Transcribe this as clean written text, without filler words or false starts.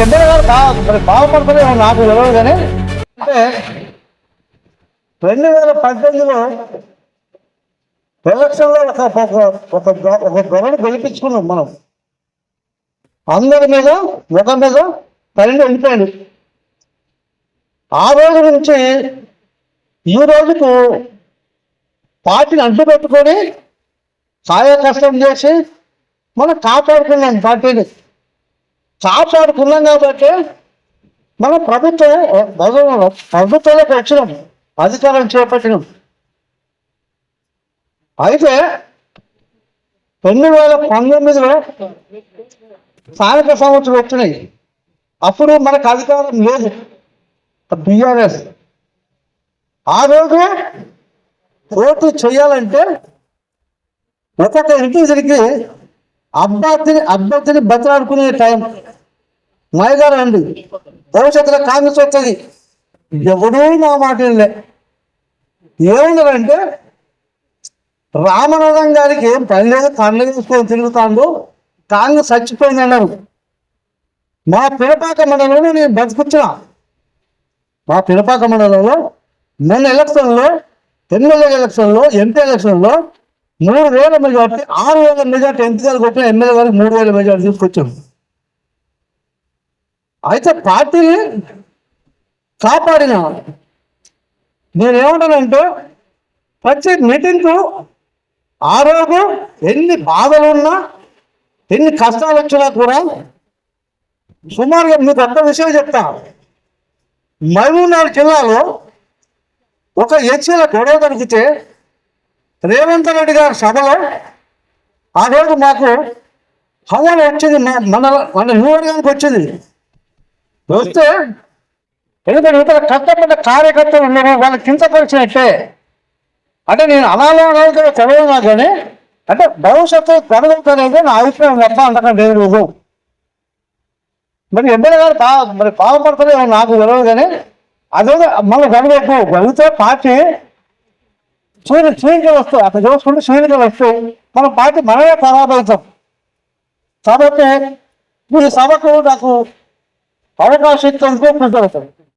MLA గారు మరి బాగుపడుతుంది నాకు తెలియదు కానీ అంటే 2018లో ఎలక్షన్లో ఒక గొడవను గెలిపించుకున్నాం మనం. అందరి మీద ఒక మీద పన్నెండు వెళ్ళిపోయాడు. ఆ రోజు నుంచి ఈ రోజుకు పార్టీని అంటు పెట్టుకొని సాయ కష్టం చేసి మనం కాపాడుకున్నాం. పార్టీని కాపాడుకున్నాం కాబట్టి మనం ప్రభుత్వంలోకి వచ్చినాం, అధికారం చేపట్టినాం. అయితే 2019లో స్థానిక సంస్థలు వచ్చినాయి. అప్పుడు మనకు అధికారం లేదు, బీఆర్ఎస్. ఆ రోజు ఓటు చేయాలంటే ఒక్కొక్క ఇంటి తిరిగి అభ్యర్థిని బతిలాడుకునే టైం మైగారు అండి. భవిష్యత్తులో కాంగ్రెస్ వస్తుంది. ఎవడూ నా మాట ఏముందంటే రామనాథం గారికి ఏం పని లేదు, కళ్ళు తీసుకొని తిరుగుతాడు, కాంగ్రెస్ చచ్చిపోయింది అన్నారు. మా పిడపాక మండలంలో నేను బతికొచ్చిన. మా పిడపాక మండలంలో మొన్న ఎలక్షన్లో, ఎమ్మెల్యే ఎలక్షన్లో, ఎంపీ ఎలక్షన్లో 3000 మెజార్టీ, 6000 మెజార్టీ ఎంపీ గారు కొట్టిన, ఎమ్మెల్యే గారికి 3000 మెజార్టీ తీసుకొచ్చాం. అయితే పార్టీని కాపాడిన నేనేమంటానంటే ప్రతి మీటింగ్కు ఆ రోజు ఎన్ని బాధలు ఉన్నా, ఎన్ని కష్టాలు వచ్చినా కూడా సుమారుగా మీకు ఒక్క విషయం చెప్తా. మహబూబ్నగర్ జిల్లాలో ఒక హెచ్ఎల గొడవ జరిగితే రేవంత్ రెడ్డి గారి సభలో ఆ రోజు మాకు హవాలు వచ్చింది, మన న్యూవర్గానికి వచ్చింది. వస్తే ఎందుకంటే ఇతర కష్టపడ్డ కార్యకర్తలు ఉన్నారు, వాళ్ళకి కించపరిచినట్టే. అంటే నేను అనాలో తెలియదు కానీ అంటే భవిష్యత్తు జరగవుతుందనేది నా అభిప్రాయం తప్ప అంతకంటే లేదు. మరి ఎమ్మెల్యే గారు మరి బాగుపడుతుంది నాకు తెలియదు కానీ అదే మనం జరగకు గెలితే పార్టీ శ్రీనికలు వస్తాయి. అక్కడ చూసుకుంటే శ్రీనికలు వస్తాయి, మన పార్టీ మనమే ఖరాబ్ అవుతాం. కాబట్టి ఈ సభకు నాకు అవకాశం ఇచ్చేందుకు కృతజ్ఞతలు.